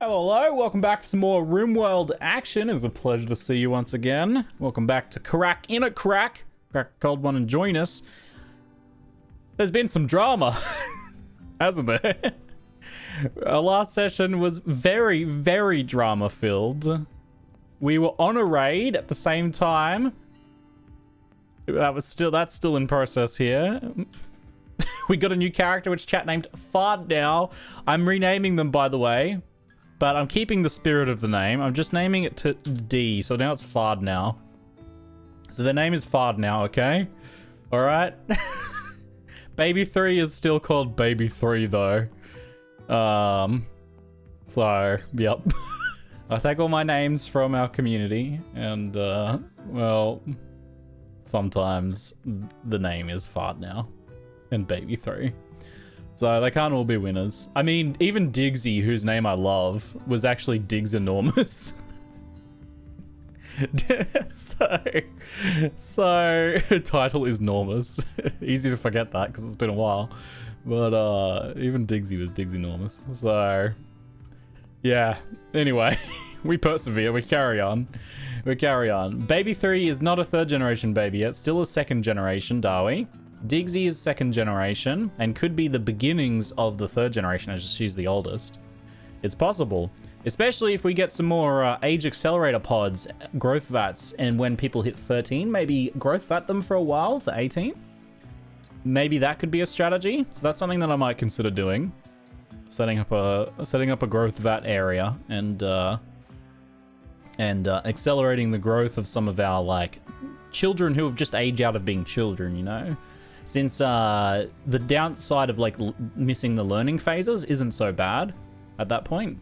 Hello, welcome back for some more RimWorld action. It's a pleasure to see you once again. Welcome back to Crack in a Crack. Crack a cold one and join us. There's been some drama, hasn't there? Our last session was very, very drama filled. We were on a raid at the same time. That's still in process here. We got a new character which chat named Fard now. I'm renaming them, by the way. But I'm keeping the spirit of the name. I'm just naming it to D, so now it's Fard now. So their name is Fard now, okay? Alright? Baby 3 is still called Baby 3 though. So, yep. I take all my names from our community and, well, sometimes the name is Fard now. And Baby 3. So they can't all be winners. I mean, even Digsy, whose name I love, was actually Diggs Enormous. so title is Enormous. Easy to forget that because it's been a while. But even Digsy was Diggs Enormous. So yeah. Anyway, we persevere. We carry on. We carry on. Baby 3 is not a third generation baby yet. Still a second generation Dawi. Digsy is second generation and could be the beginnings of the third generation as she's the oldest. It's possible, especially if we get some more age accelerator pods, growth vats, and when people hit 13, maybe growth vat them for a while to 18. Maybe that could be a strategy. So that's something that I might consider doing. Setting up a growth vat area and accelerating the growth of some of our like children who have just aged out of being children, you know? Since the downside of like missing the learning phases isn't so bad at that point.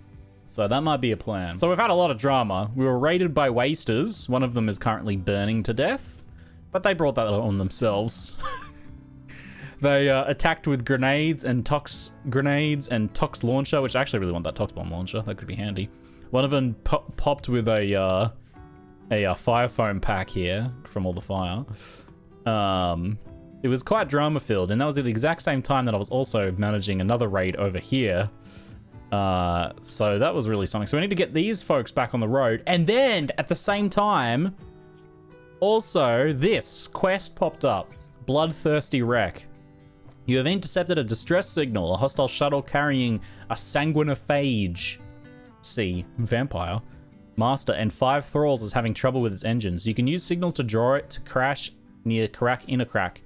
So that might be a plan. So we've had a lot of drama. We were raided by wasters. One of them is currently burning to death, but they brought that on themselves. They attacked with grenades and tox launcher, which I actually really want that tox bomb launcher. That could be handy. One of them popped with a fire foam pack here from all the fire. It was quite drama filled, and that was at the exact same time that I was also managing another raid over here. So that was really something. So we need to get these folks back on the road, and then at the same time, also this quest popped up: Bloodthirsty Wreck. You have intercepted a distress signal. A hostile shuttle carrying a sanguinophage vampire master and 5 thralls is having trouble with its engines. You can use signals to draw it to crash near Crack in a Crack.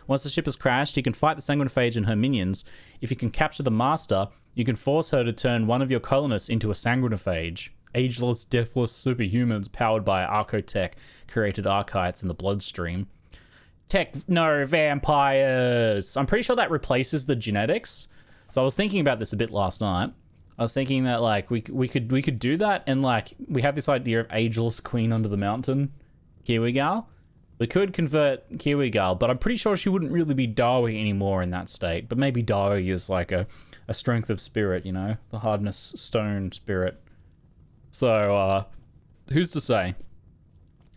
Once the ship has crashed, you can fight the sanguinophage and her minions. If you can capture the master, you can force her to turn one of your colonists into a sanguinophage. Ageless, deathless superhumans powered by archotech created archites in the bloodstream. No, vampires! I'm pretty sure that replaces the genetics. So I was thinking about this a bit last night. I was thinking that like we could do that, and like we have this idea of ageless queen under the mountain, Kiwi gal. We could convert Kiwi gal, but I'm pretty sure she wouldn't really be Dawi anymore in that state. But maybe Dawi is like a strength of spirit, you know, the hardness stone spirit. So who's to say?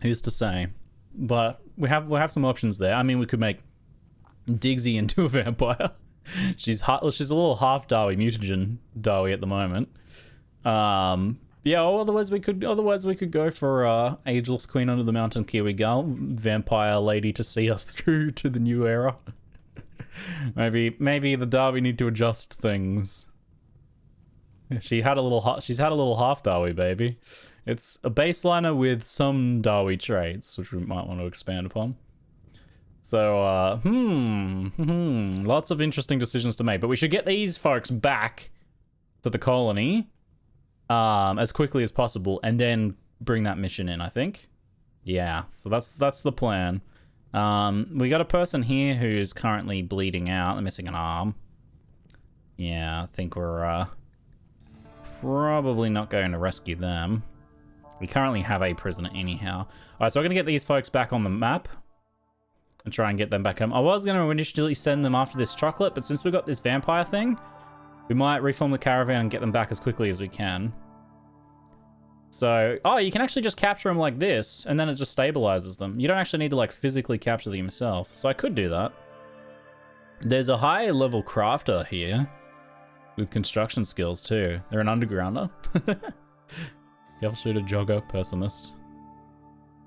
Who's to say? But we'll have some options there. I mean, we could make Digsy into a vampire. She's a little half Dawi, mutagen Dawi at the moment. Yeah, otherwise we could go for ageless queen under the mountain Kiwi gal, vampire lady to see us through to the new era. maybe the Dawi need to adjust things. She's had a little half Dawi baby. It's a baseliner with some Dawi traits, which we might want to expand upon. So, lots of interesting decisions to make, but we should get these folks back to the colony as quickly as possible, and then bring that mission in, I think. Yeah, so that's the plan. We got a person here who's currently bleeding out. They're missing an arm. Yeah, I think we're probably not going to rescue them. We currently have a prisoner anyhow. Alright, so we're going to get these folks back on the map and try and get them back home. I was going to initially send them after this chocolate, but since we got this vampire thing, we might reform the caravan and get them back as quickly as we can. So, you can actually just capture them like this, and then it just stabilizes them. You don't actually need to like physically capture them yourself. So I could do that. There's a higher level crafter here. with construction skills too. They're an undergrounder. Careful shooter, jogger, pessimist.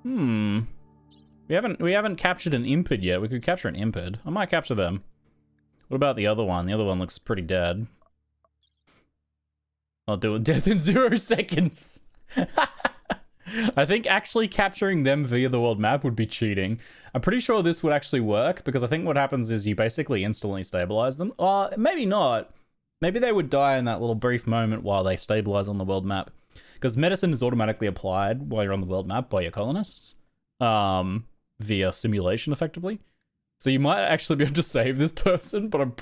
We haven't captured an impid yet. We could capture an impid. I might capture them. What about the other one? The other one looks pretty dead. I'll do a death in 0 seconds. I think actually capturing them via the world map would be cheating. I'm pretty sure this would actually work because I think what happens is you basically instantly stabilize them. Maybe not. Maybe they would die in that little brief moment while they stabilize on the world map. Because medicine is automatically applied while you're on the world map by your colonists. Via simulation, effectively. So you might actually be able to save this person, but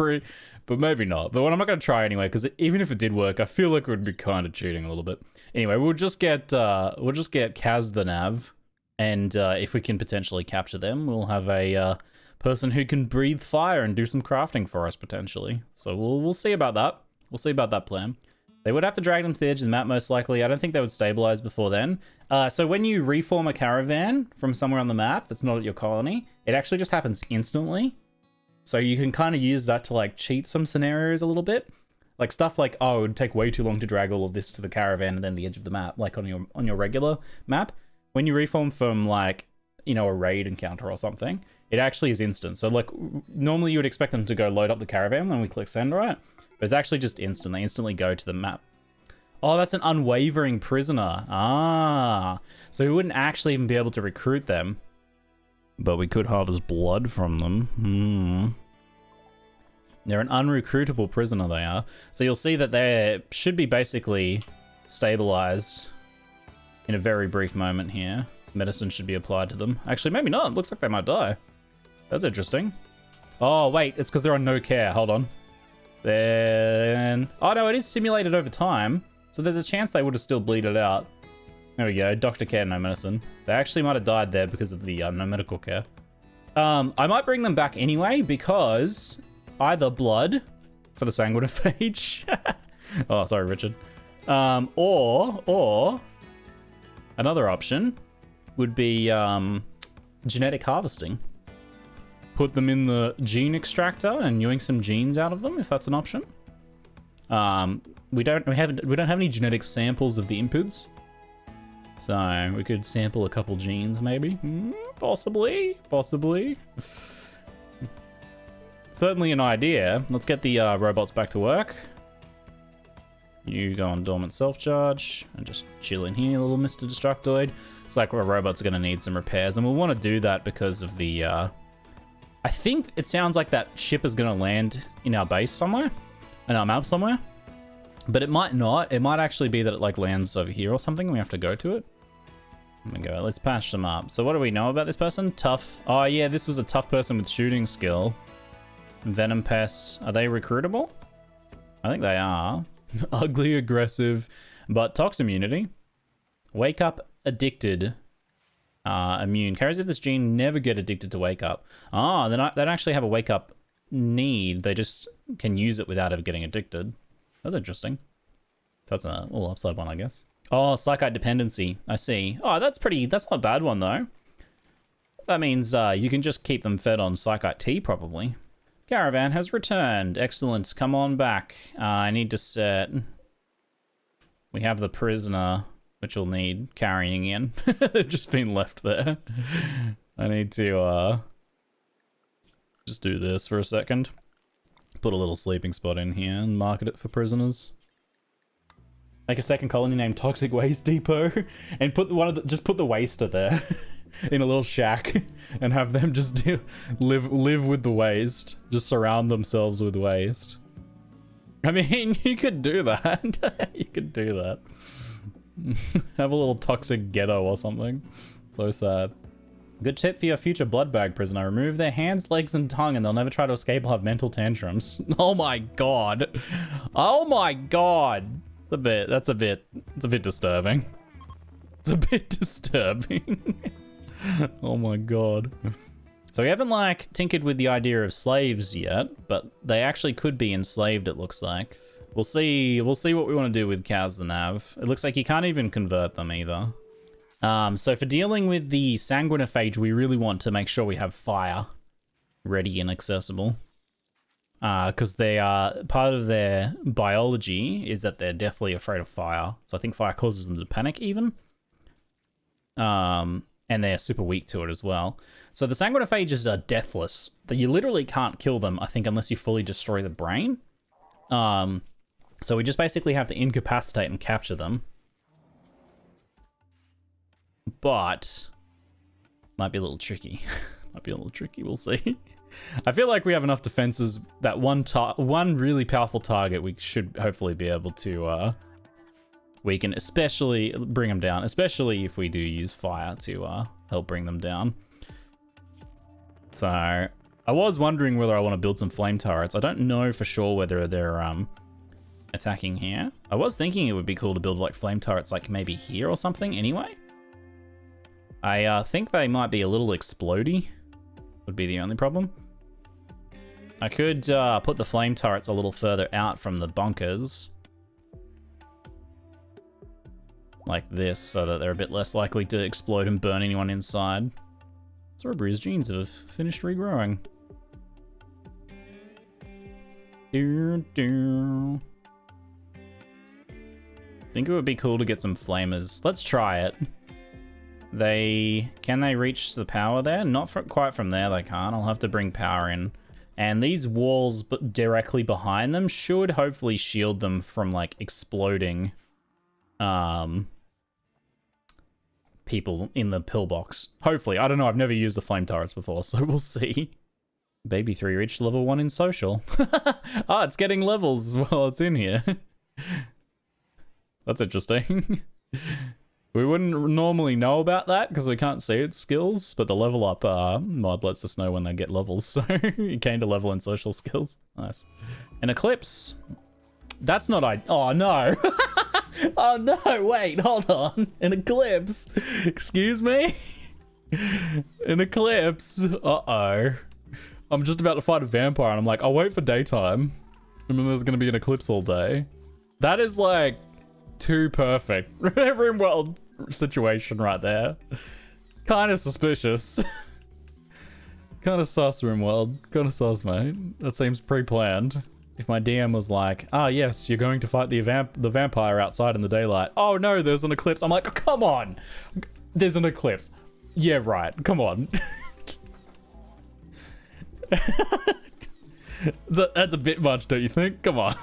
maybe not. But I'm not going to try anyway, because even if it did work, I feel like it would be kind of cheating a little bit. Anyway, we'll just get Kaz the Nav, and if we can potentially capture them, we'll have a person who can breathe fire and do some crafting for us potentially. So we'll see about that. We'll see about that plan. They would have to drag them to the edge of the map most likely. I don't think they would stabilize before then. So when you reform a caravan from somewhere on the map that's not at your colony, it actually just happens instantly. So you can kind of use that to like cheat some scenarios a little bit. Like stuff like, oh, it would take way too long to drag all of this to the caravan and then the edge of the map, like on your regular map. When you reform from like, you know, a raid encounter or something, it actually is instant. So like normally you would expect them to go load up the caravan when we click send, right? But it's actually just instant. They instantly go to the map. Oh, that's an unwavering prisoner. So we wouldn't actually even be able to recruit them. But we could harvest blood from them. They're an unrecruitable prisoner, they are. So you'll see that they should be basically stabilized in a very brief moment here. Medicine should be applied to them. Actually, maybe not. It looks like they might die. That's interesting. Oh, wait. It's because they're on no care. Hold on. Then... oh, no, it is simulated over time. So there's a chance they would have still bleeded out. There we go. Doctor care, no medicine. They actually might have died there because of the no medical care. I might bring them back anyway because either blood for the sanguinophage. Oh, sorry, Richard. Or another option would be genetic harvesting. Put them in the gene extractor and yoink some genes out of them, if that's an option. We don't have any genetic samples of the impids, so we could sample a couple genes, maybe. Possibly. Certainly an idea. Let's get the robots back to work. You go on dormant self-charge and just chill in here, little Mr. Destructoid. It's like our robots are going to need some repairs, and we'll want to do that because of the... I think it sounds like that ship is going to land in our base somewhere, in our map somewhere, but it might not. It might actually be that it like lands over here or something. We have to go to it. There we go. Let's patch them up. So what do we know about this person? Tough. Oh yeah, this was a tough person with shooting skill. Venom pest. Are they recruitable? I think they are. Ugly, aggressive, but tox immunity. Wake up addicted. Immune. Carriers of this gene never get addicted to wake up. They don't actually have a wake up need. They just can use it without ever getting addicted. That's interesting. So that's a little upside one, I guess. Oh, psychite dependency. I see. Oh, that's not a bad one though. That means you can just keep them fed on psychite tea probably. Caravan has returned. Excellent. Come on back. I need to set... We have the prisoner, which will need carrying in. They've just been left there. I need to just do this for a second. Put a little sleeping spot in here and market it for prisoners. Make a second colony named Toxic Waste Depot and put just put the waster there in a little shack and have them just live with the waste. Just surround themselves with waste. I mean, you could do that. You could do that. Have a little toxic ghetto or something. So sad. Good tip for your future blood bag prisoner. Remove their hands, legs, and tongue, and they'll never try to escape or have mental tantrums. Oh my god. Oh my god. It's a bit disturbing. It's a bit disturbing. Oh my god. So we haven't like tinkered with the idea of slaves yet, but they actually could be enslaved, it looks like. We'll see what we want to do with Kaz the Nav. It looks like you can't even convert them either. So for dealing with the sanguinophage, we really want to make sure we have fire ready and accessible. because they are part of their biology is that they're deathly afraid of fire. So I think fire causes them to panic even. And they're super weak to it as well. So the sanguinophages are deathless. That you literally can't kill them, I think, unless you fully destroy the brain. So we just basically have to incapacitate and capture them. But might be a little tricky. Might be a little tricky, we'll see. I feel like we have enough defenses that one really powerful target we should hopefully be able to weaken, especially bring them down, especially if we do use fire to help bring them down. So I was wondering whether I want to build some flame turrets. I don't know for sure whether they're attacking here. I was thinking it would be cool to build like flame turrets like maybe here or something anyway. I think they might be a little explodey, would be the only problem. I could put the flame turrets a little further out from the bunkers. Like this, so that they're a bit less likely to explode and burn anyone inside. Zorbri's genes have finished regrowing. Think it would be cool to get some flamers. Let's try it. Can they reach the power there? Not quite from there, they can't. I'll have to bring power in. And these walls directly behind them should hopefully shield them from like exploding people in the pillbox. Hopefully. I don't know, I've never used the flame turrets before, so we'll see. Baby 3 reached level 1 in social. Ah, it's getting levels while it's in here. That's interesting. We wouldn't normally know about that because we can't see its skills, but the level up mod lets us know when they get levels. So it came to level in social skills. Nice. An eclipse. That's not oh no. Oh no, wait, hold on. An eclipse. Excuse me? An eclipse. Uh-oh. I'm just about to fight a vampire and I'm like, I'll wait for daytime. And then there's gonna be an eclipse all day. That is like too perfect. RimWorld situation right there. Kind of suspicious. Kind of sus, RimWorld. Kind of sus, mate. That seems pre-planned. If my DM was like, ah, yes, you're going to fight the vampire outside in the daylight. Oh no, there's an eclipse. I'm like, oh, come on. There's an eclipse. Yeah, right. Come on. That's a bit much, don't you think? Come on.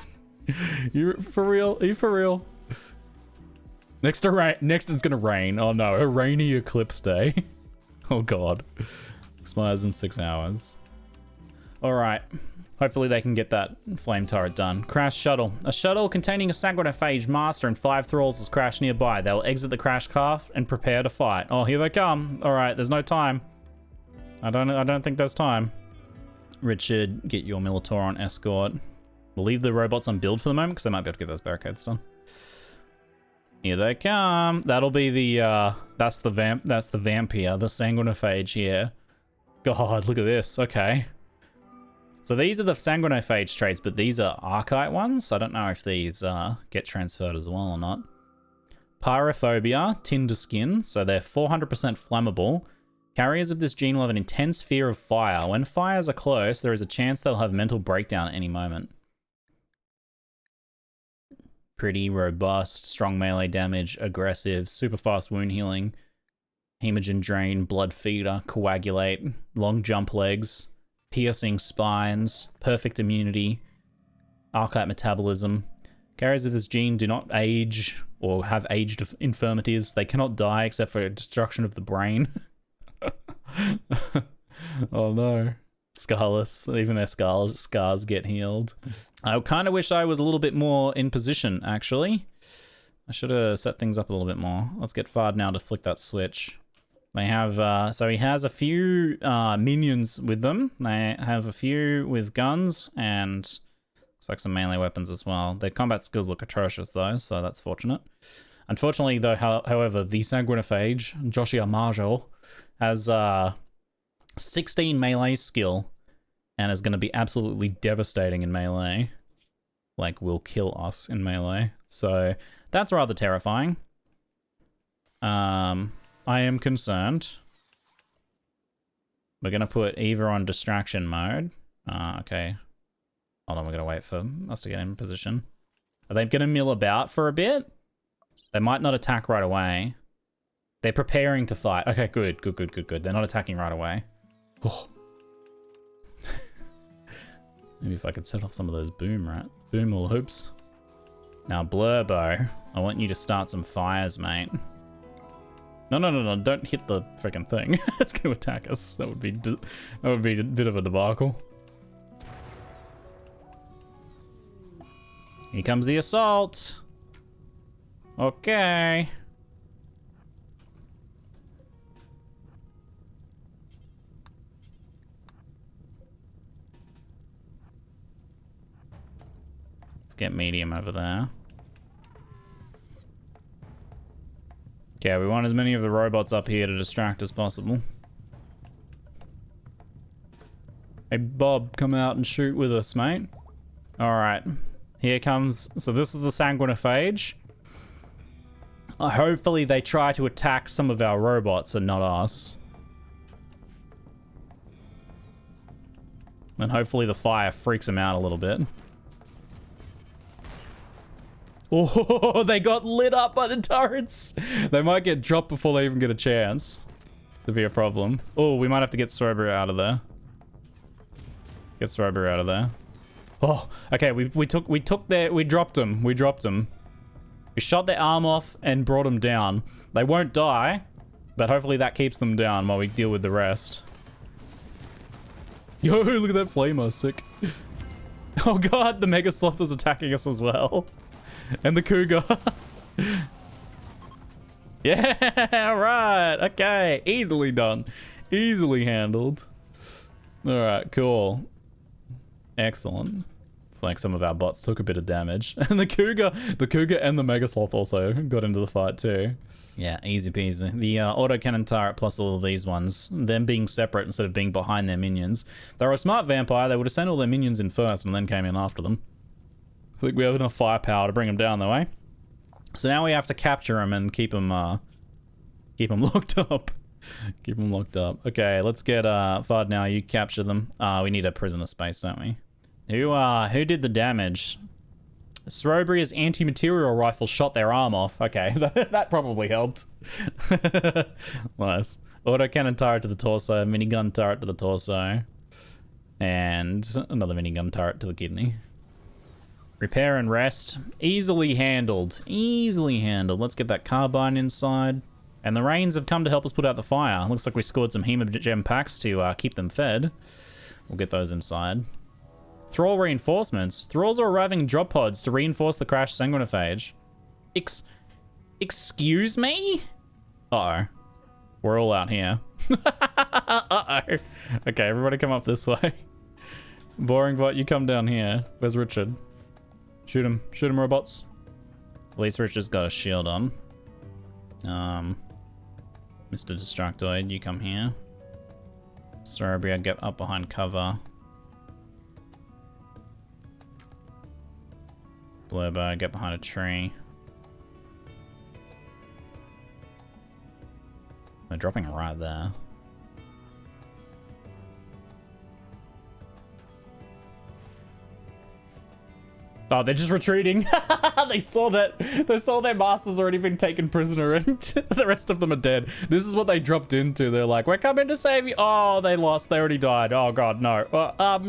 You for real? Are you for real? Next it's gonna rain. Oh no, a rainy eclipse day. Oh god. Expires in 6 hours. Alright. Hopefully they can get that flame turret done. Crash shuttle. A shuttle containing a sanguinophage master and 5 thralls has crashed nearby. They will exit the crash craft and prepare to fight. Oh, here they come. Alright, there's no time. I don't think there's time. Richard, get your Militor on escort. We'll leave the robots on build for the moment because they might be able to get those barricades done. Here they come. That'll be the that's the vampire, the sanguinophage here. God, look at this. Okay. So these are the sanguinophage traits, but these are archite ones. I don't know if these get transferred as well or not. Pyrophobia, tinder skin. So they're 400% flammable. Carriers of this gene will have an intense fear of fire. When fires are close, there is a chance they'll have mental breakdown at any moment. Pretty robust, strong melee damage, aggressive, super fast wound healing, hemogen drain, blood feeder, coagulate, long jump legs, piercing spines, perfect immunity, archite metabolism. Carriers of this gene do not age or have aged infirmities. They cannot die except for destruction of the brain. Oh no. Scarless. Even their scars get healed. I kind of wish I was a little bit more in position, actually. I should have set things up a little bit more. Let's get Fard now to flick that switch. They have, so he has a few minions with them. They have a few with guns and looks like some melee weapons as well. Their combat skills look atrocious though, so that's fortunate. Unfortunately though, however, the sanguinophage, Joshua Marjo, has 16 melee skill and is going to be absolutely devastating in melee. Like, will kill us in melee. So that's rather terrifying. I am concerned. We're going to put Eva on distraction mode. Okay. Hold on, we're gonna wait for us to get in position. Are they gonna mill about for a bit? They might not attack right away. They're preparing to fight. Okay, good. They're not attacking right away. Oh. Maybe if I could set off some of those boom loops. Now, Blurbo, I want you to start some fires, mate. No, don't hit the freaking thing. It's gonna attack us. That would be a bit of a debacle. Here comes the assault. Okay. Let's get medium over there. Okay, we want as many of the robots up here to distract as possible. Hey, Bob, come out and shoot with us, mate. Alright. Here comes... So this is the sanguinophage. Hopefully they try to attack some of our robots and not us. And hopefully the fire freaks them out a little bit. Oh, they got lit up by the turrets. They might get dropped before they even get a chance. That'd be a problem. Oh, we might have to get Strawberry out of there. Get Strawberry out of there. Oh, okay, we dropped them. We shot their arm off and brought them down. They won't die, but hopefully that keeps them down while we deal with the rest. Yo, look at that flamer, sick. Oh god, the Mega Sloth is attacking us as well. And the Cougar. Yeah, right. Okay, easily done. Easily handled. All right, cool. Excellent. It's like some of our bots took a bit of damage. And the Cougar and the Mega Sloth also got into the fight too. Yeah, easy peasy. The autocannon turret plus all of these ones, them being separate instead of being behind their minions. If they were a smart vampire, they would have sent all their minions in first and then came in after them. I think we have enough firepower to bring them down, though, eh? So now we have to capture them and keep them locked up. Keep them locked up. Okay, let's get Fard now. You capture them. We need a prisoner space, don't we? Who did the damage? Strawberry's anti-material rifle shot their arm off. Okay, that probably helped. Nice. Autocannon turret to the torso, minigun turret to the torso, and another minigun turret to the kidney. Repair and rest. Easily handled. Easily handled. Let's get that carbine inside. And the rains have come to help us put out the fire. Looks like we scored some hemogem packs to keep them fed. We'll get those inside. Thrall reinforcements. Thralls are arriving in drop pods to reinforce the crashed sanguinophage. Excuse me? Uh-oh. We're all out here. Uh-oh. Okay, everybody come up this way. Boring bot, you come down here. Where's Richard? Shoot him, robots. At least Richard's got a shield on. Mr. Destructoid, you come here. Strawberry, get up behind cover. Blurbo, get behind a tree. They're dropping right there. Oh, they're just retreating. They saw their master's already been taken prisoner and the rest of them are dead. This is what they dropped into. They're like, we're coming to save you. Oh, they lost. They already died. Oh god, no.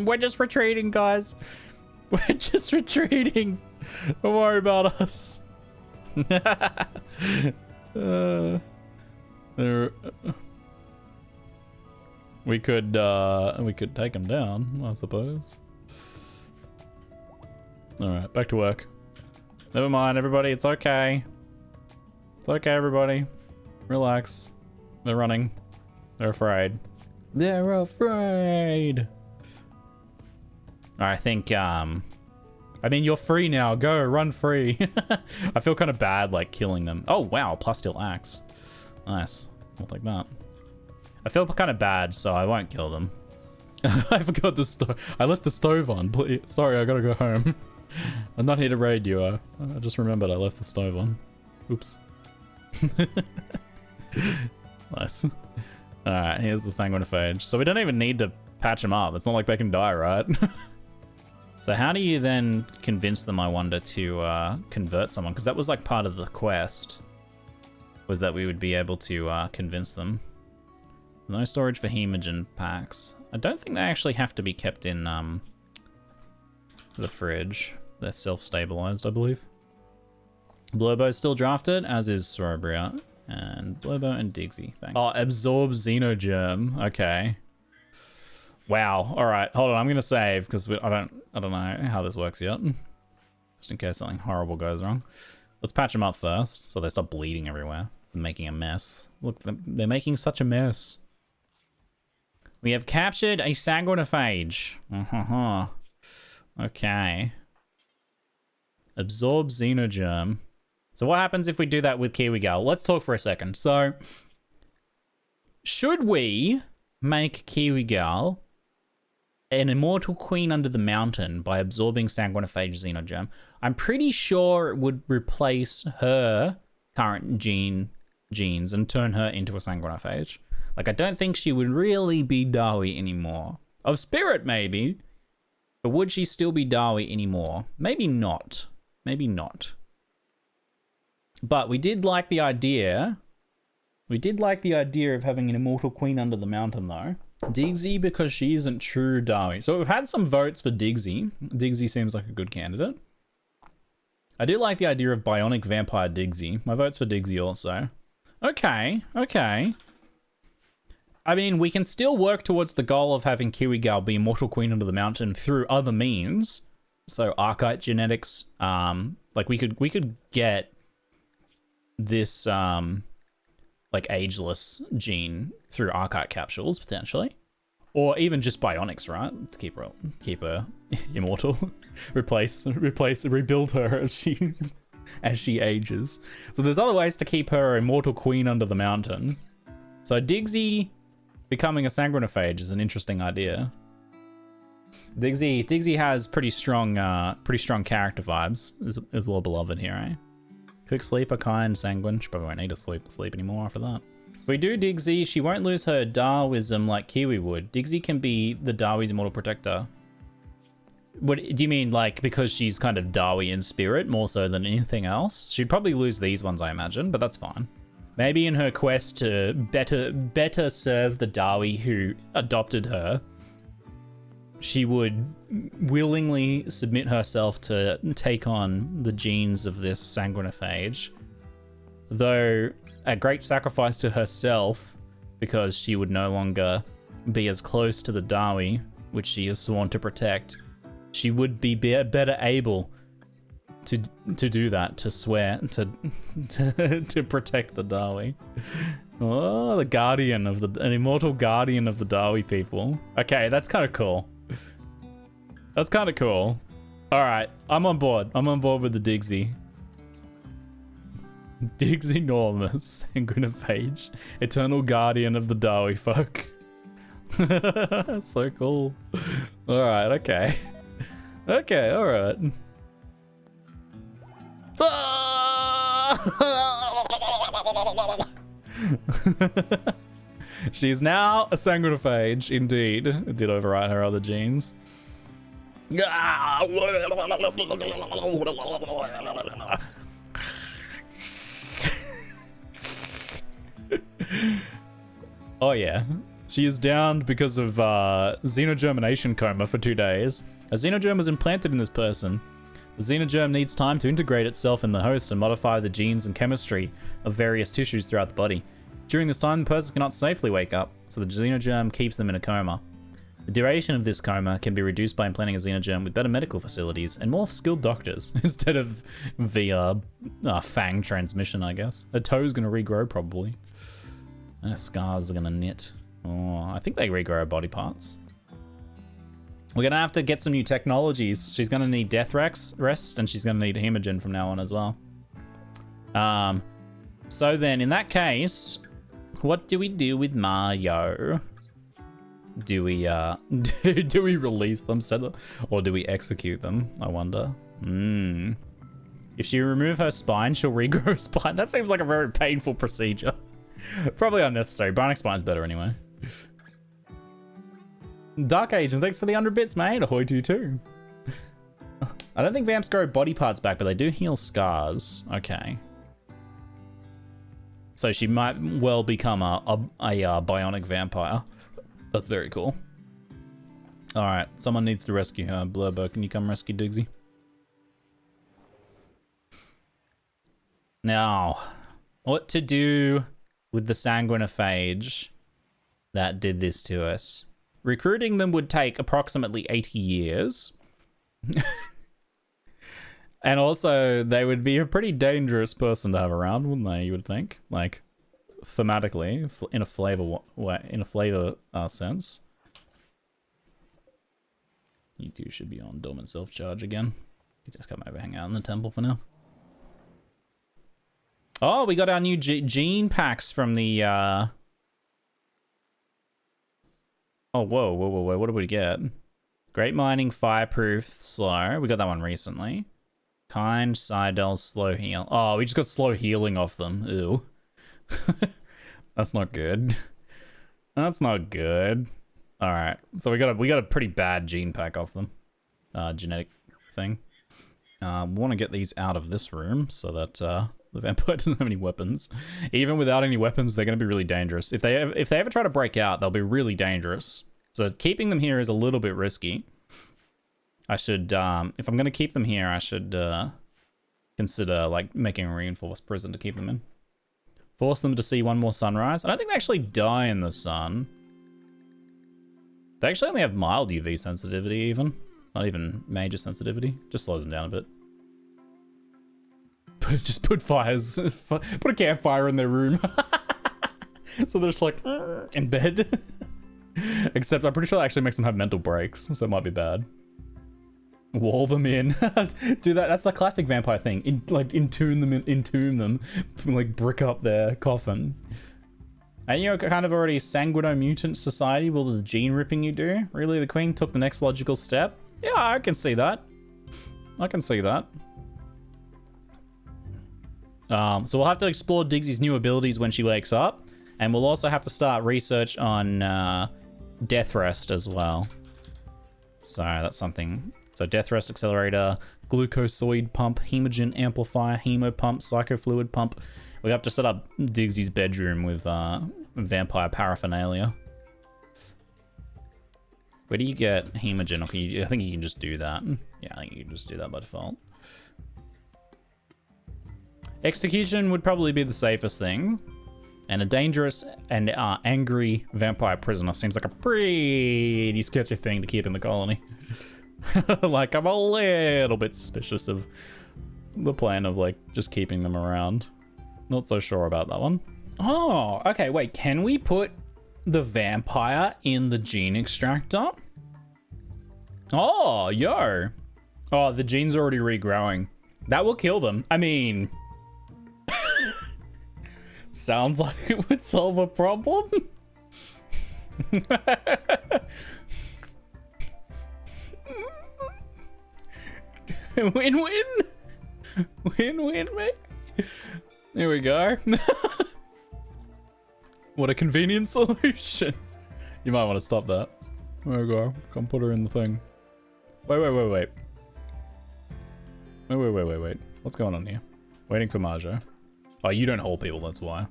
We're just retreating, guys. We're just retreating. Don't worry about us. We could take them down, I suppose. Alright, back to work. Never mind, everybody, it's okay. It's okay, everybody. Relax. They're running. They're afraid. They're afraid! I think, I mean, you're free now. Go, run free. I feel kind of bad, like, killing them. Oh, wow, plasteel axe. Nice. I'll take that. I feel kind of bad, so I won't kill them. I forgot the stove. I left the stove on, please. Sorry, I gotta go home. I'm not here to raid you. I just remembered I left the stove on. Oops. Nice. Alright, here's the sanguinophage. So we don't even need to patch them up. It's not like they can die, right? So how do you then convince them, I wonder, to convert someone? Because that was like part of the quest, was that we would be able to convince them. No storage for hemogen packs. I don't think they actually have to be kept in the fridge. They're self-stabilized, I believe. Blurbo's still drafted, as is Sorobria. And Blurbo and Digsy, thanks. Oh, absorb xenogerm. Okay. Wow. All right. Hold on. I'm gonna save because I don't know how this works yet. Just in case something horrible goes wrong. Let's patch them up first, so they stop bleeding everywhere and making a mess. Look, they're making such a mess. We have captured a sanguinophage. Okay. Absorb xenogerm. So what happens if we do that with Kiwi Gal? Let's talk for a second. So, should we make Kiwi Gal an immortal queen under the mountain by absorbing sanguinophage xenogerm? I'm pretty sure it would replace her current genes and turn her into a sanguinophage. Like, I don't think she would really be Dawi anymore. Of spirit, maybe. But would she still be Dawi anymore? Maybe not. Maybe not. But we did like the idea. We did like the idea of having an immortal queen under the mountain, though. Digsy, because she isn't true Dawi. So we've had some votes for Digsy. Digsy seems like a good candidate. I do like the idea of bionic vampire Digsy. My vote's for Digsy also. Okay, okay. I mean, we can still work towards the goal of having Kiwi Gal be immortal queen under the mountain through other means. So archetype genetics, like we could get this like ageless gene through archetype capsules potentially, or even just bionics, right? To keep her immortal, rebuild her as she ages. So there's other ways to keep her immortal queen under the mountain. So Digsy becoming a sanguinophage is an interesting idea. Digsy has pretty strong character vibes. Is well beloved here, eh? Quick sleeper, kind, sanguine. She probably won't need to sleep anymore after that. If we do Digsy, she won't lose her Darwism like Kiwi would. Digsy can be the Dawi's immortal protector. What do you mean, like, because she's kind of Dawi in spirit more so than anything else? She'd probably lose these ones, I imagine, but that's fine. Maybe in her quest to better serve the Dawi who adopted her, she would willingly submit herself to take on the genes of this sanguinophage, though at great sacrifice to herself, because she would no longer be as close to the Dawi, which she is sworn to protect. She would be better able to do that, to swear to protect the Dawi. Oh, the guardian of an immortal guardian of the Dawi people. Okay, that's kind of cool. That's kind of cool. All right, I'm on board. I'm on board with the Digsy. Digsy enormous, sanguinophage, eternal guardian of the Dawi folk. So cool. All right, okay. Okay, all right. She's now a sanguinophage, indeed. It did overwrite her other genes. Oh yeah. She is downed because of xenogermination coma for 2 days. A xenogerm was implanted in this person. The xenogerm needs time to integrate itself in the host and modify the genes and chemistry of various tissues throughout the body. During this time, the person cannot safely wake up, so the xenogerm keeps them in a coma. The duration of this coma can be reduced by implanting a xenogerm with better medical facilities and more skilled doctors, instead of via fang transmission, I guess. Her toe's going to regrow, probably. And her scars are going to knit. Oh, I think they regrow body parts. We're going to have to get some new technologies. She's going to need death rest, and she's going to need hemogen from now on as well. So then, in that case, what do we do with Mario? Do we do we release them, or do we execute them? I wonder. If she remove her spine, she'll regrow her spine. That seems like a very painful procedure. Probably unnecessary. Bionic spine's better anyway. Dark Agent, thanks for the 100 bits, mate. Ahoy to you too. I don't think vamps grow body parts back, but they do heal scars. Okay. So she might well become a bionic vampire. That's very cool. All right, someone needs to rescue her. Blurbo, can you come rescue Digsy? Now, what to do with the sanguinophage that did this to us? Recruiting them would take approximately 80 years. And also, they would be a pretty dangerous person to have around, wouldn't they? You would think, like, thematically, in a flavor way, in a flavor sense. You two should be on dormant self-charge again. You just come over, hang out in the temple for now. Oh, we got our new gene packs from the. Oh, whoa! What did we get? Great mining, fireproof, slow. We got that one recently. Kind, Sidel, slow heal. Oh, we just got slow healing off them. Ew. That's not good. That's not good. All right, so we got a pretty bad gene pack off them. Genetic thing. We want to get these out of this room so that the vampire doesn't have any weapons. Even without any weapons, they're going to be really dangerous. If they ever try to break out, they'll be really dangerous. So keeping them here is a little bit risky. I should, if I'm going to keep them here, I should consider like making a reinforced prison to keep them in. Force them to see one more sunrise. I don't think they actually die in the sun. They actually only have mild UV sensitivity even. Not even major sensitivity. Just slows them down a bit. Just put fires, put a campfire in their room. So they're just like, in bed. Except I'm pretty sure that actually makes them have mental breaks, so it might be bad. Wall them in. Do that. That's the classic vampire thing. Entomb them, like brick up their coffin. And you're kind of already sanguino-mutant society. Will the gene ripping you do? Really, the queen took the next logical step? Yeah, I can see that. I can see that. So we'll have to explore Digsy's new abilities when she wakes up. And we'll also have to start research on Death Rest as well. So that's something. So Death Rest Accelerator, Glucosoid Pump, Hemogen Amplifier, Hemo Pump, Psychofluid Pump. We have to set up Digsy's bedroom with vampire paraphernalia. Where do you get Hemogen? Okay, I think you can just do that. Yeah, I think you can just do that by default. Execution would probably be the safest thing. And a dangerous and angry vampire prisoner seems like a pretty sketchy thing to keep in the colony. Like, I'm a little bit suspicious of the plan of, like, just keeping them around. Not so sure about that one. Oh, okay, wait. Can we put the vampire in the gene extractor? Oh, yo. Oh, the gene's already regrowing. That will kill them. I mean... Sounds like it would solve a problem. Win-win. Win-win, mate. There we go. What a convenient solution. You might want to stop that. There we go. Come put her in the thing. Wait. Wait. What's going on here? Waiting for Marjo. Oh, you don't hold people, that's why.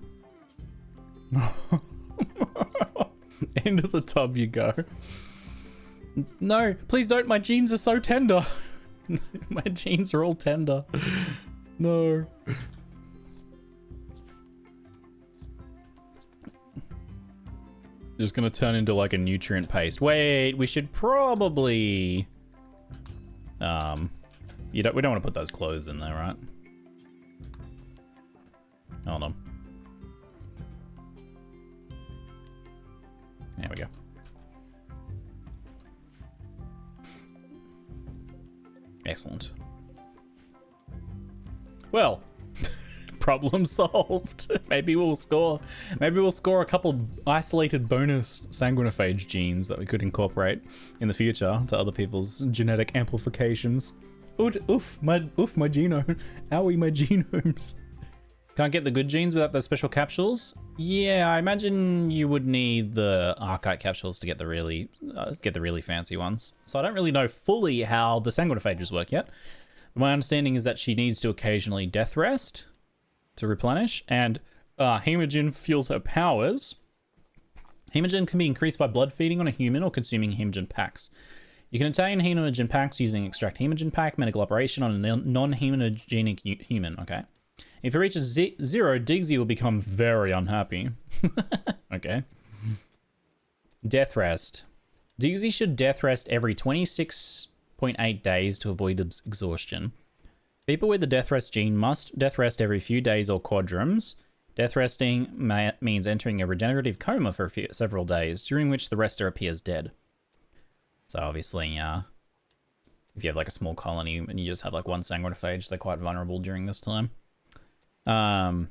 Into the tub you go. No, please don't. My jeans are so tender. My jeans are all tender. No. Just gonna turn into like a nutrient paste. Wait, we should probably... we don't want to put those clothes in there, right? Hold on. There we go. Excellent. Well, problem solved. Maybe we'll score a couple isolated bonus sanguinophage genes that we could incorporate in the future to other people's genetic amplifications. Oof, my genome. Owie, my genomes. Can't get the good genes without those special capsules? Yeah, I imagine you would need the archite capsules to get the really fancy ones. So I don't really know fully how the sanguinophages work yet. My understanding is that she needs to occasionally death rest to replenish, and hemogen fuels her powers. Hemogen can be increased by blood feeding on a human or consuming hemogen packs. You can obtain hemogen packs using extract hemogen pack, medical operation on a non-hemonogenic human, okay? If it reaches 0, Digsy will become very unhappy. Okay. Death rest. Digsy should death rest every 26.8 days to avoid exhaustion. People with the death rest gene must death rest every few days or quadrums. Death resting means entering a regenerative coma for several days, during which the rester appears dead. So obviously, if you have like a small colony and you just have like one sanguinophage, they're quite vulnerable during this time. A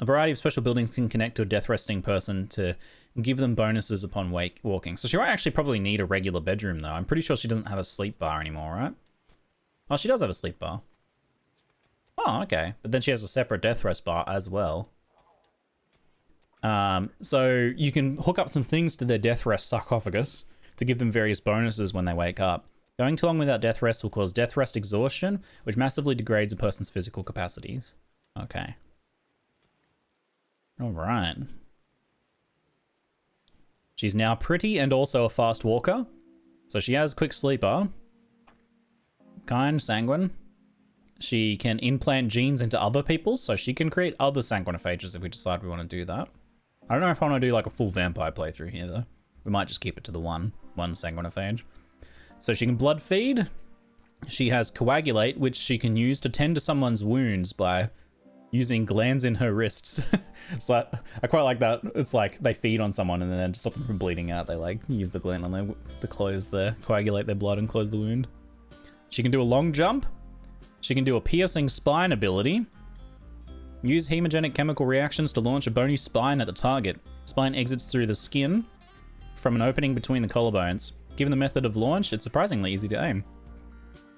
variety of special buildings can connect to a death resting person to give them bonuses upon walking. So she won't actually probably need a regular bedroom though. I'm pretty sure she doesn't have a sleep bar anymore, right? Oh, she does have a sleep bar. Oh, okay. But then she has a separate death rest bar as well. So you can hook up some things to their death rest sarcophagus to give them various bonuses when they wake up. Going too long without death rest will cause death rest exhaustion, which massively degrades a person's physical capacities. Okay. All right. She's now pretty and also a fast walker. So she has quick sleeper. Kind, sanguine. She can implant genes into other people, so she can create other sanguinophages if we decide we want to do that. I don't know if I want to do like a full vampire playthrough here though. We might just keep it to the one sanguinophage. So she can blood feed. She has coagulate, which she can use to tend to someone's wounds by using glands in her wrists. So I quite like that. It's like they feed on someone and then to stop them from bleeding out, they like use the gland on the close there, coagulate their blood and close the wound. She can do a long jump. She can do a piercing spine ability. Use hemogenic chemical reactions to launch a bony spine at the target. Spine exits through the skin from an opening between the collarbones. Given the method of launch, it's surprisingly easy to aim.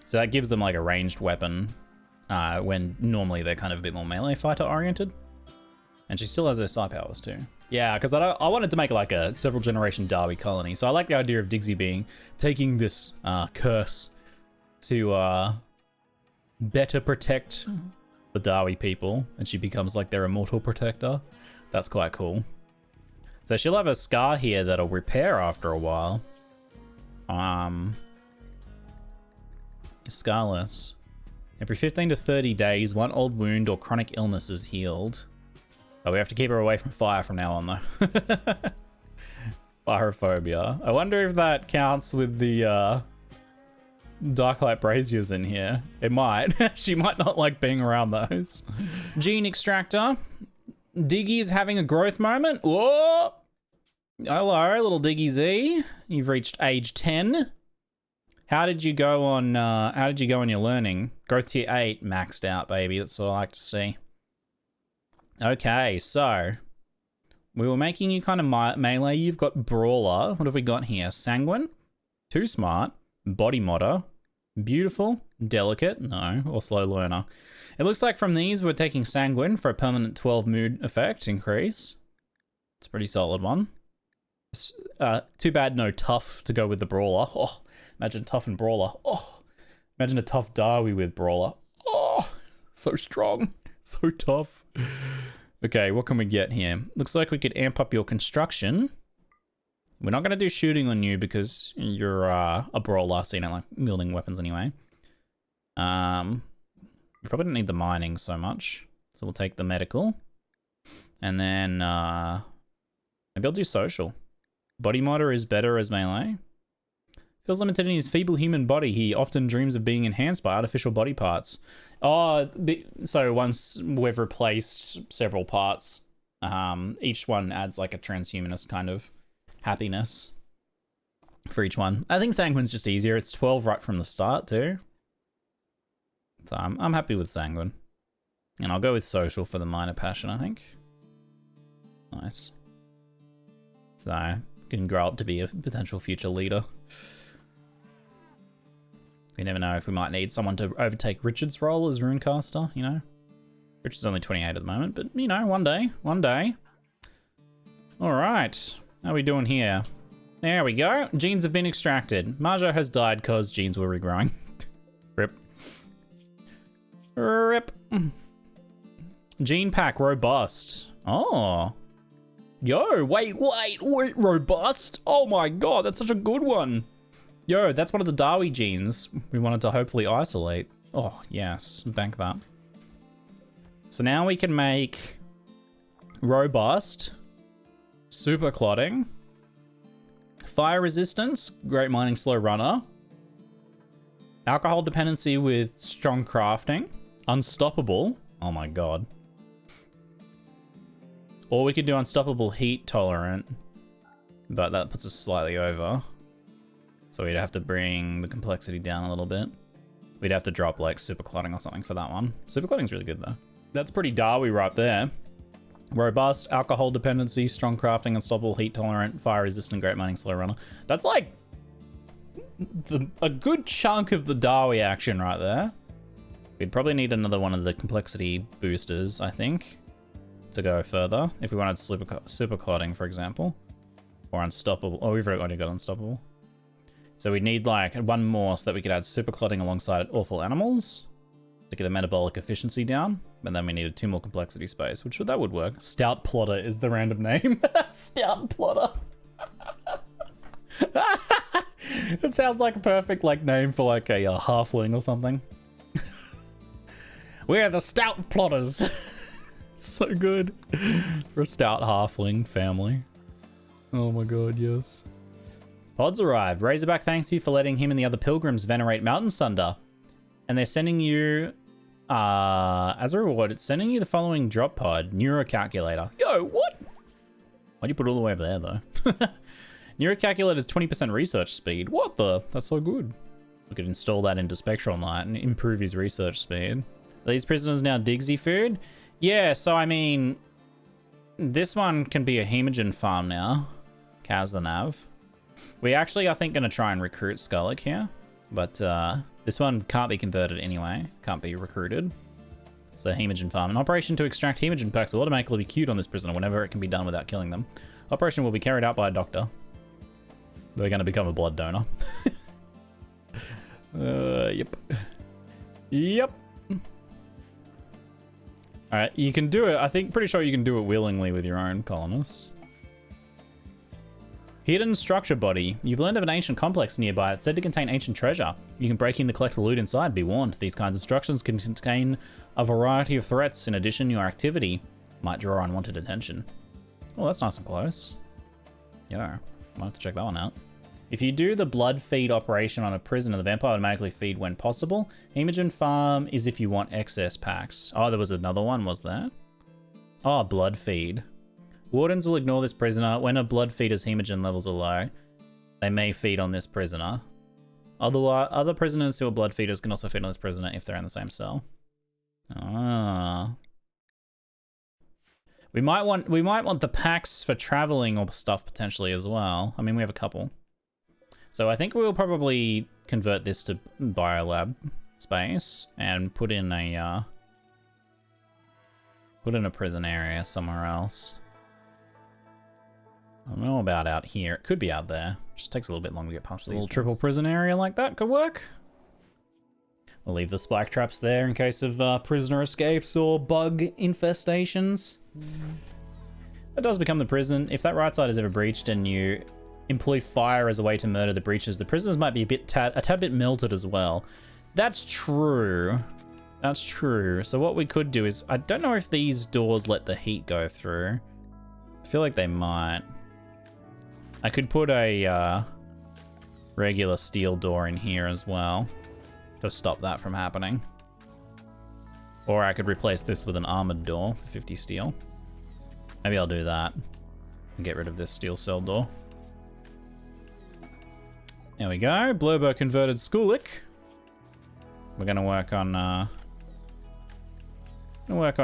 So that gives them like a ranged weapon when normally they're kind of a bit more melee fighter oriented. And she still has her psi powers too. Yeah, because I wanted to make like a several generation Dawi colony. So I like the idea of Digsy taking this curse to better protect the Dawi people. And she becomes like their immortal protector. That's quite cool. So she'll have a scar here that'll repair after a while. Scarless. Every 15 to 30 days, one old wound or chronic illness is healed. Oh, we have to keep her away from fire from now on, though. Pyrophobia. I wonder if that counts with the Darklight Braziers in here. It might. She might not like being around those. Gene extractor. Diggy's having a growth moment. Whoa! Hello, little Diggy Z. You've reached age 10. How did you go on your learning? Growth tier 8 maxed out, baby. That's what I like to see. Okay, so we were making you kind of melee. You've got Brawler. What have we got here? Sanguine, Too Smart, Body Modder, Beautiful, Delicate, no, or Slow Learner. It looks like from these we're taking Sanguine for a permanent 12 mood effect increase. It's a pretty solid one. Too bad no Tough to go with the Brawler. Oh, imagine Tough and Brawler. Oh, imagine a tough Dawi with Brawler. Oh, so strong, so tough. Okay, what can we get here? Looks like we could amp up your construction. We're not going to do shooting on you because you're a brawler, so you don't like wielding weapons anyway. We probably don't need the mining so much, so we'll take the medical. And then maybe I'll do social. Body modder is better as melee. Feels limited in his feeble human body. He often dreams of being enhanced by artificial body parts. Oh, so once we've replaced several parts, each one adds like a transhumanist kind of happiness for each one. I think Sanguine's just easier. It's 12 right from the start too. So I'm happy with Sanguine. And I'll go with social for the minor passion, I think. Nice. So, can grow up to be a potential future leader. You never know if we might need someone to overtake Richard's role as Runecaster, you know? which is only 28 at the moment, but you know, one day. All right, how are we doing here? There we go. Genes have been extracted. Marjo has died because genes were regrowing. Rip. Rip. Gene pack robust. Oh. Yo, wait, robust? Oh my god, that's such a good one. Yo, that's one of the Dawi genes we wanted to hopefully isolate. Oh, yes, bank that. So now we can make robust, super clotting, fire resistance, great mining, slow runner, alcohol dependency with strong crafting, unstoppable. Oh my god. Or we could do unstoppable heat tolerant, but that puts us slightly over. So we'd have to bring the complexity down a little bit. We'd have to drop like super clotting or something for that one. Super clotting's really good though. That's pretty Dawi right there. Robust, alcohol dependency, strong crafting, unstoppable heat tolerant, fire resistant, great mining, slow runner. That's like a good chunk of the Dawi action right there. We'd probably need another one of the complexity boosters, I think, to go further. If we wanted super clotting, for example, or unstoppable. Oh, we've already got unstoppable. So we need like one more so that we could add super clotting alongside awful animals to get the metabolic efficiency down. And then we needed 2 more complexity space, which that would work. Stout Plotter is the random name. Stout Plotter. It sounds like a perfect like name for like a halfling or something. We're the Stout Plotters. So good for a stout halfling family. Oh my god, yes. Pods arrived. Razorback thanks you for letting him and the other pilgrims venerate Mountain Sunder. And they're sending you, as a reward, it's sending you the following drop pod, Neurocalculator. Yo, what? Why'd you put it all the way over there, though? Neurocalculator's 20% research speed. What the? That's so good. We could install that into Spectral Knight and improve his research speed. Are these prisoners now Digsy food? Yeah, so I mean, this one can be a hemogen farm now. Kaz the Nav. We actually, I think, going to try and recruit Skullik here. But this one can't be converted anyway. Can't be recruited. So hemogen farm. An operation to extract hemogen packs will automatically be queued on this prisoner whenever it can be done without killing them. Operation will be carried out by a doctor. They're going to become a blood donor. Yep. Yep. Alright, you can do it. I think, pretty sure you can do it willingly with your own colonists. Hidden structure body. You've learned of an ancient complex nearby. It's said to contain ancient treasure. You can break in to collect the loot inside. Be warned, these kinds of structures can contain a variety of threats. In addition, your activity might draw unwanted attention. Oh, that's nice and close. Yeah, might have to check that one out. If you do the blood feed operation on a prisoner, the vampire automatically feed when possible. Hemogen farm is if you want excess packs. Oh, there was another one, was there? Oh, blood feed. Wardens will ignore this prisoner. When a blood feeder's hemogen levels are low, they may feed on this prisoner. Otherwise, other prisoners who are blood feeders can also feed on this prisoner if they're in the same cell. Ah. We might want the packs for traveling or stuff potentially as well. I mean, we have a couple. So I think we'll probably convert this to biolab space and put in a prison area somewhere else. I don't know about out here. It could be out there. Just takes a little bit longer to get past these. A little triple prison area like that could work. We'll leave the spike traps there in case of prisoner escapes or bug infestations. That does become the prison. If that right side is ever breached and you employ fire as a way to murder the breaches, the prisoners might be a tad bit melted as well. That's true. That's true. So what we could do is, I don't know if these doors let the heat go through. I feel like they might. I could put a regular steel door in here as well to stop that from happening. Or I could replace this with an armored door for 50 steel. Maybe I'll do that and get rid of this steel cell door. There we go. Blurber converted Skulik. We're gonna work on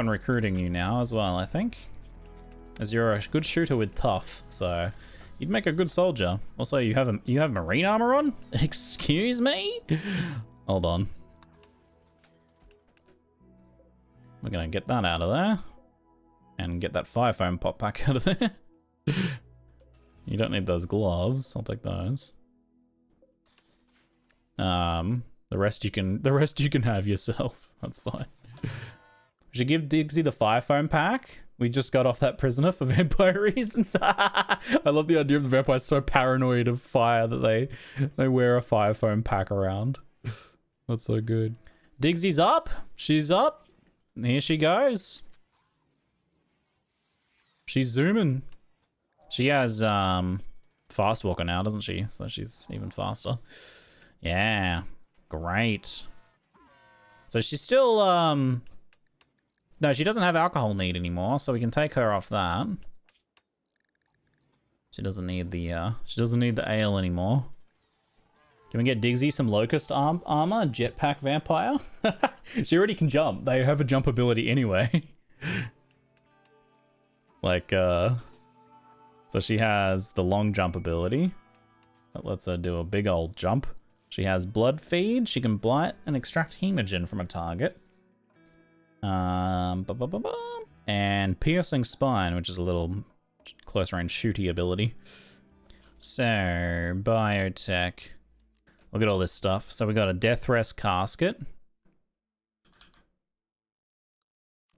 recruiting you now as well, I think. As you're a good shooter with tough, so you'd make a good soldier. Also, you have marine armor on? Excuse me? Hold on. We're gonna get that out of there. And get that fire foam pop pack out of there. You don't need those gloves. I'll take those. The rest you can have yourself. That's fine. We should give Digsy the fire foam pack. We just got off that prisoner for vampire reasons. I love the idea of the vampires so paranoid of fire that they wear a fire foam pack around. That's so good. Digsy's up. She's up. Here she goes. She's zooming. She has fast walker now, doesn't she? So she's even faster. Yeah, great. So she's still no, she doesn't have alcohol need anymore, so we can take her off that. She doesn't need the ale anymore. Can we get Digsy some locust armor, jetpack vampire? She already can jump. They have a jump ability anyway. Like, so she has the long jump ability. That lets her do a big old jump. She has blood feed. She can blight and extract hemogen from a target. And piercing spine, which is a little close range shooty ability. So, biotech. Look at all this stuff. So we got a death rest casket.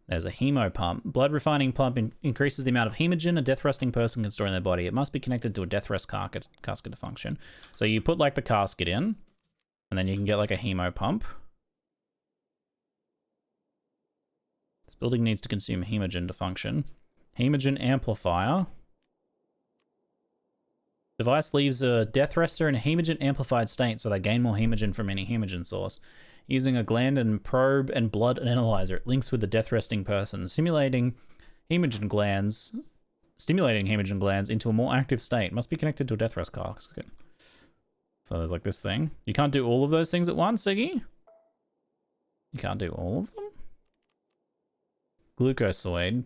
There's a hemo pump. Blood refining pump increases the amount of hemogen a death resting person can store in their body. It must be connected to a death rest casket to function. So you put like the casket in, and then you can get like a hemo pump. This building needs to consume hemogen to function. Hemogen amplifier. Device leaves a death rester in a hemogen amplified state, so they gain more hemogen from any hemogen source. Using a gland and probe and blood analyzer, it links with the death resting person, stimulating hemogen glands into a more active state. Must be connected to a death rest casket. So there's like this thing. You can't do all of those things at once, Iggy? You can't do all of them? Glucosoid.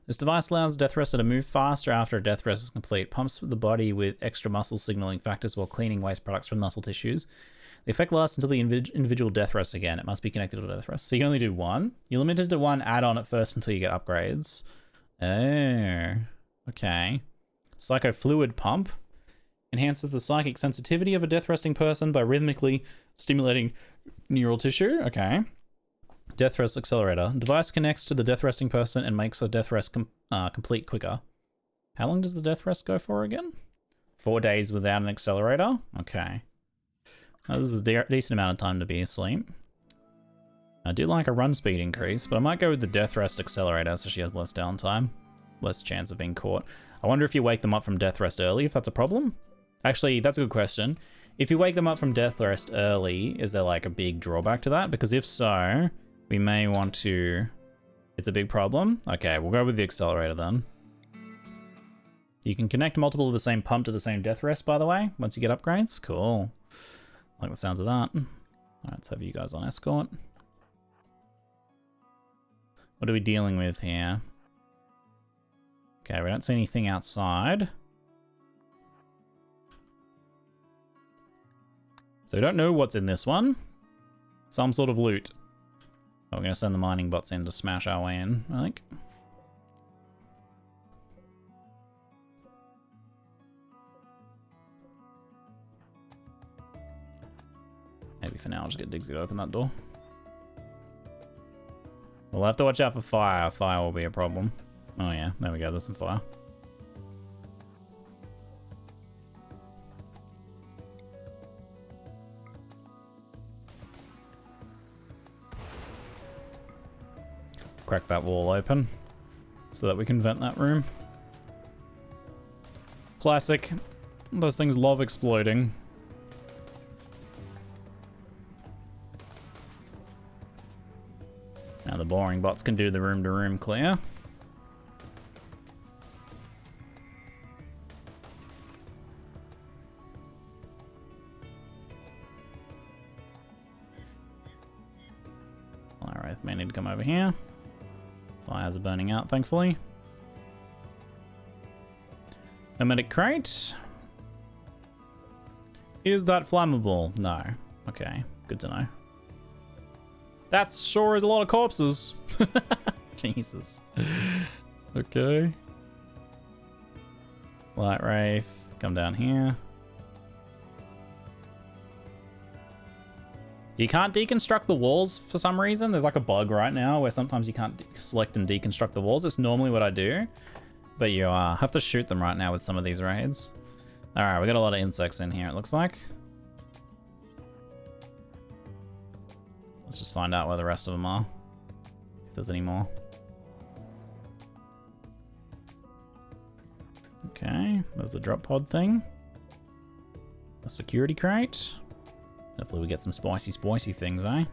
This device allows death rester to move faster after a death rest is complete. Pumps the body with extra muscle signaling factors while cleaning waste products from muscle tissues. The effect lasts until the individual death rests again. It must be connected to a death rest. So you can only do one. You're limited to one add-on at first until you get upgrades. Oh, okay. Psychofluid pump. Enhances the psychic sensitivity of a death resting person by rhythmically stimulating neural tissue. Okay. Death rest accelerator. Device connects to the death resting person and makes a death rest complete quicker. How long does the death rest go for again? 4 days without an accelerator? Okay. Now, this is a decent amount of time to be asleep. I do like a run speed increase, but I might go with the death rest accelerator so she has less downtime. Less chance of being caught. I wonder if you wake them up from death rest early, if that's a problem? Actually, that's a good question. If you wake them up from death rest early, is there like a big drawback to that? Because if so, we may want to... It's a big problem? Okay, we'll go with the accelerator then. You can connect multiple of the same pump to the same death rest, by the way, once you get upgrades. Cool. Like the sounds of that. Alright, let's have you guys on escort. What are we dealing with here? Okay, we don't see anything outside. So we don't know what's in this one. Some sort of loot. Oh, we're going to send the mining bots in to smash our way in, I think. Maybe for now I'll just get Digsy to open that door. We'll have to watch out for fire. Fire will be a problem. Oh yeah, there we go, there's some fire. Crack that wall open so that we can vent that room. Classic. Those things love exploding. Now the boring bots can do the room-to-room clear. Alright, may need to come over here. Fires are burning out, thankfully. Hermetic crate. Is that flammable? No. Okay, good to know. That sure is a lot of corpses. Jesus. Okay. Light Wraith, come down here. You can't deconstruct the walls for some reason. There's like a bug right now where sometimes you can't select and deconstruct the walls. It's normally what I do, but you have to shoot them right now with some of these raids. All right, we got a lot of insects in here, it looks like. Let's just find out where the rest of them are, if there's any more. Okay, there's the drop pod thing. A security crate. Hopefully we get some spicy things, eh?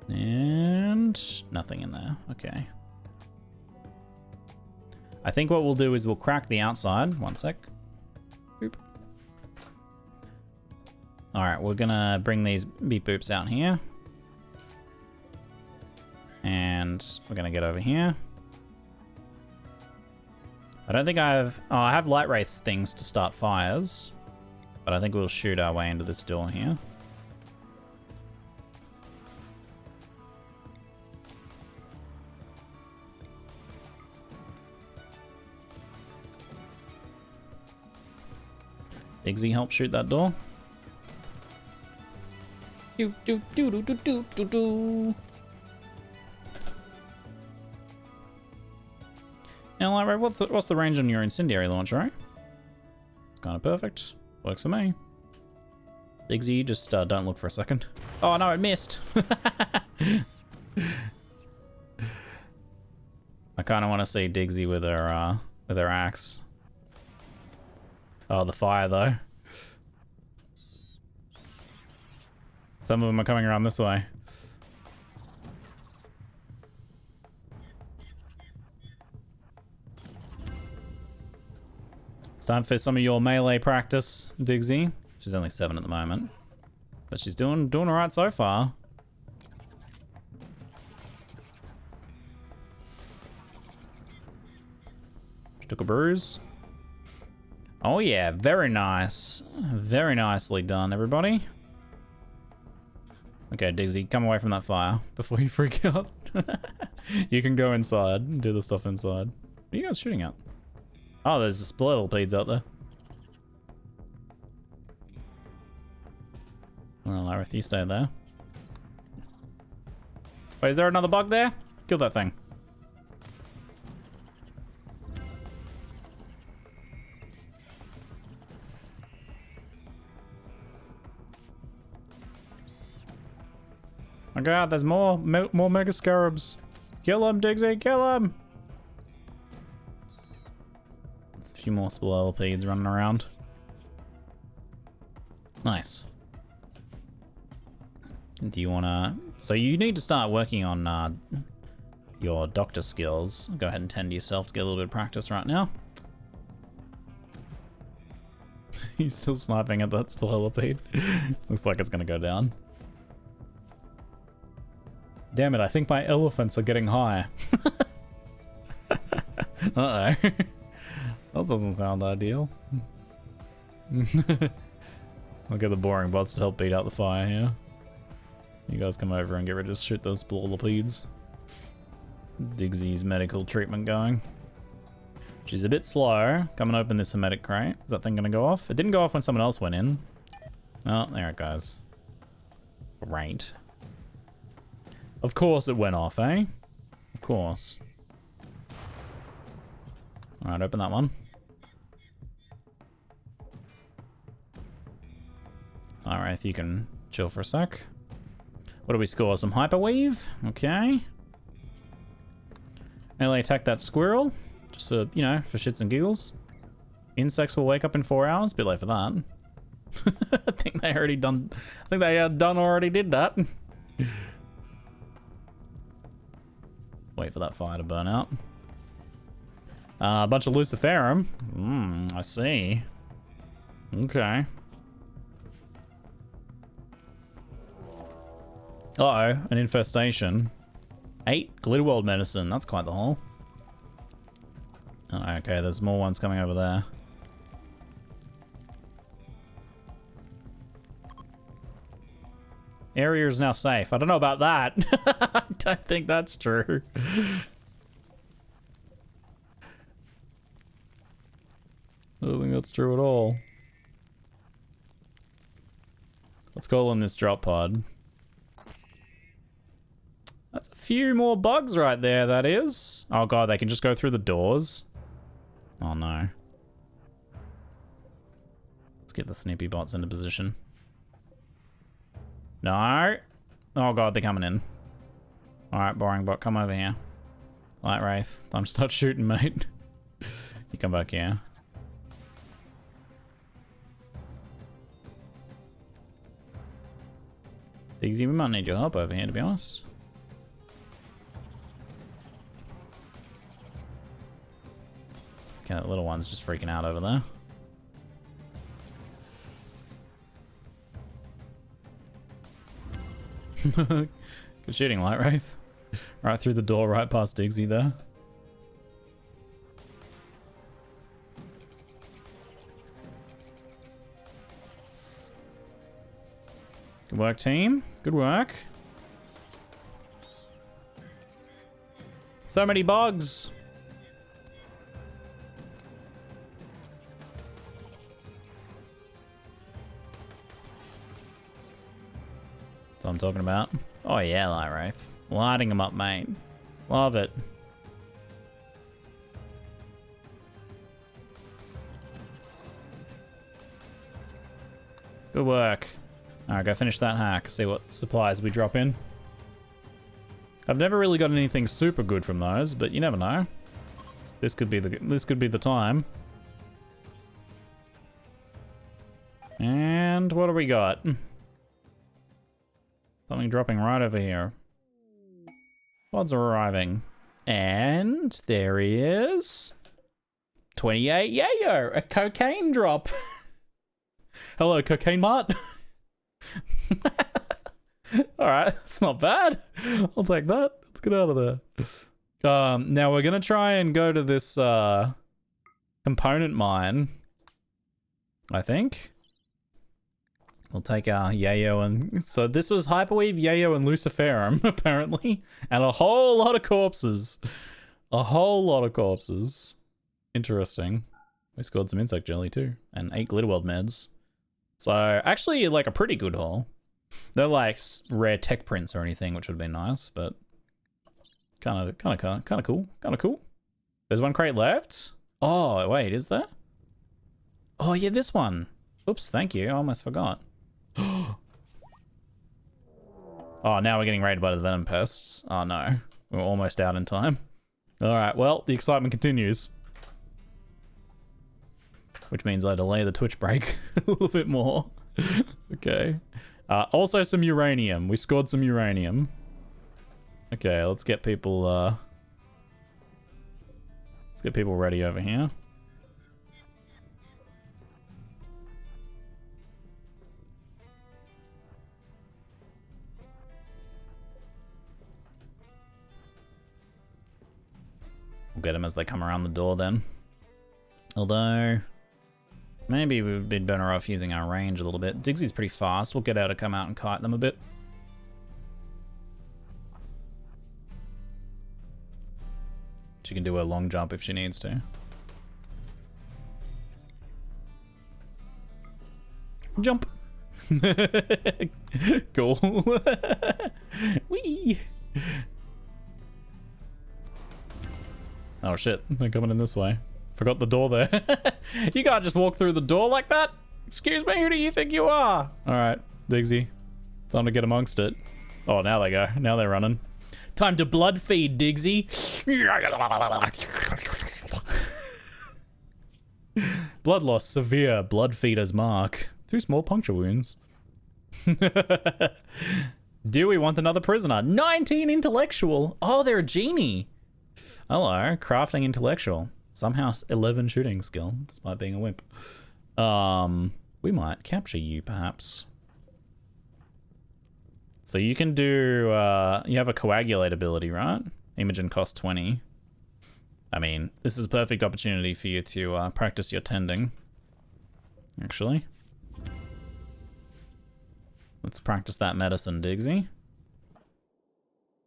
And nothing in there, okay. I think what we'll do is we'll crack the outside. One sec. Boop. All right, we're gonna bring these beep boops out here. And we're gonna get over here. I don't think I have light wraiths things to start fires, but I think we'll shoot our way into this door here. Digsy, help shoot that door. Do do do do do do do do. Now, Lyra, what's the range on your incendiary launcher, right? It's kind of perfect. Works for me. Digsy, just don't look for a second. Oh no, it missed. I kind of want to see Digsy with her axe. Oh, the fire though. Some of them are coming around this way. It's time for some of your melee practice, Digsy. She's only 7 at the moment, but she's doing all right so far. She took a bruise. Oh yeah, very nice. Very nicely done, everybody. Okay, Digsy, come away from that fire before you freak out. You can go inside and do the stuff inside. What are you guys shooting at? Oh, there's the spleelpeds out there. Well, Larith, you stay there. Wait, is there another bug there? Kill that thing. Oh god, there's more mega scarabs. Kill him, Digsy, kill him! There's a few more spleelpeds running around. Nice. Do you wanna... So you need to start working on your doctor skills. Go ahead and tend to yourself to get a little bit of practice right now. He's still sniping at that spleelpede. Looks like it's gonna go down. Damn it, I think my elephants are getting high. Uh-oh. That doesn't sound ideal. I'll get the boring bots to help beat out the fire here. You guys come over and get ready to shoot those spleelpeds. Digsy's medical treatment going. She's a bit slow. Come and open this hermetic crate. Is that thing gonna go off? It didn't go off when someone else went in. Oh, there it goes. Great. Of course it went off, eh? Of course. Alright, open that one. Alright, you can chill for a sec. What do we score? Some hyperweave? Okay. Melee attack that squirrel. Just for, you know, for shits and giggles. Insects will wake up in 4 hours. Bit late for that. I think they already done... I think they already did that. Wait for that fire to burn out. A bunch of Luciferum. I see. Okay. Uh-oh, an infestation. 8 Glitterworld medicine. That's quite the haul. Oh, okay, there's more ones coming over there. Area is now safe. I don't know about that. I don't think that's true. I don't think that's true at all. Let's call in this drop pod. That's a few more bugs right there, that is. Oh god, they can just go through the doors. Oh no. Let's get the snippy bots into position. No. Oh god, they're coming in. Alright, boring bot, come over here. Light Wraith, time to start shooting, mate. You come back here. Digsy, we might need your help over here, to be honest. Okay, that little one's just freaking out over there. Good shooting, Light Wraith. Right through the door, right past Digsy there. Good work, team. Good work. So many bugs. That's what I'm talking about. Oh yeah, Light Wraith. Lighting them up, mate. Love it. Good work. Alright, go finish that hack. See what supplies we drop in. I've never really got anything super good from those, but you never know. This could be the time. And what do we got? Something dropping right over here. Pods are arriving. And there he is. 28 yayo, a cocaine drop. Hello, cocaine mart. Alright, that's not bad. I'll take that. Let's get out of there. Now we're gonna try and go to this component mine, I think. We'll take our yayo and... So this was Hyperweave, yayo, and Luciferum, apparently. And a whole lot of corpses. A whole lot of corpses. Interesting. We scored some insect jelly too. And 8 Glitterweld meds. So, actually, like, a pretty good haul. They're like rare tech prints or anything, which would have been nice, but... Kind of cool. Kind of cool. There's one crate left. Oh, wait, is there? Oh, yeah, this one. Oops, thank you. I almost forgot. Oh, now we're getting raided by the venom pests. Oh no, we're almost out in time. All right, well, the excitement continues. Which means I delay the Twitch break a little bit more. Okay. Also some uranium. We scored some uranium. Okay, let's get people ready over here. We'll get them as they come around the door then. Although, maybe we'd be better off using our range a little bit. Digsy's pretty fast. We'll get her to come out and kite them a bit. She can do her long jump if she needs to. Jump. Cool. Whee! Oh shit, they're coming in this way. Forgot the door there. You can't just walk through the door like that. Excuse me, who do you think you are? All right, Digsy, time to get amongst it. Oh, now they go. Now they're running. Time to blood feed, Digsy. Blood loss, severe. Blood feeder's mark. 2 small puncture wounds. Do we want another prisoner? 19 intellectual. Oh, they're a genie. Hello, crafting intellectual. Somehow 11 shooting skill, despite being a wimp. We might capture you, perhaps. So you can do, you have a coagulate ability, right? Imogen costs 20. I mean, this is a perfect opportunity for you to practice your tending, actually. Let's practice that medicine, Digsy.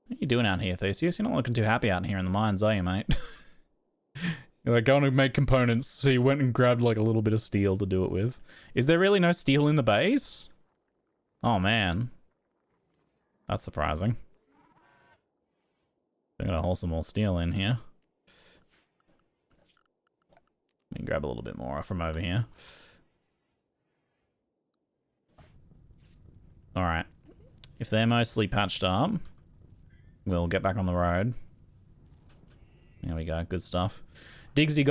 What are you doing out here, Theseus? You're not looking too happy out here in the mines, are you, mate? You're like, going to make components, so you went and grabbed like a little bit of steel to do it with. Is there really no steel in the base? Oh, man. That's surprising. I'm gonna haul some more steel in here. Let me grab a little bit more from over here. Alright. If they're mostly patched up, we'll get back on the road. There we go, good stuff. Digsy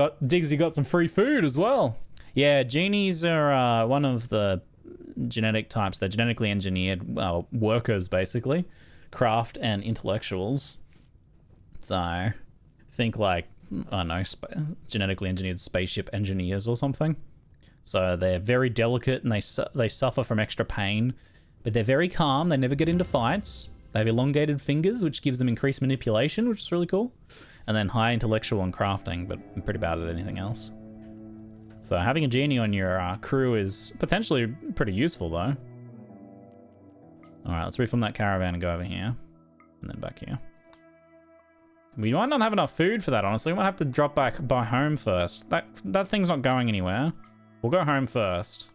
got some free food as well. Yeah, genies are one of the genetic types. They're genetically engineered workers, basically. Craft and intellectuals. So, think like, I don't know, genetically engineered spaceship engineers or something. So they're very delicate and they suffer from extra pain, but they're very calm. They never get into fights. They have elongated fingers, which gives them increased manipulation, which is really cool. And then high intellectual and crafting, but pretty bad at anything else. So having a genie on your crew is potentially pretty useful, though. Alright, let's reform that caravan and go over here. And then back here. We might not have enough food for that, honestly. We might have to drop back by home first. That thing's not going anywhere. We'll go home first.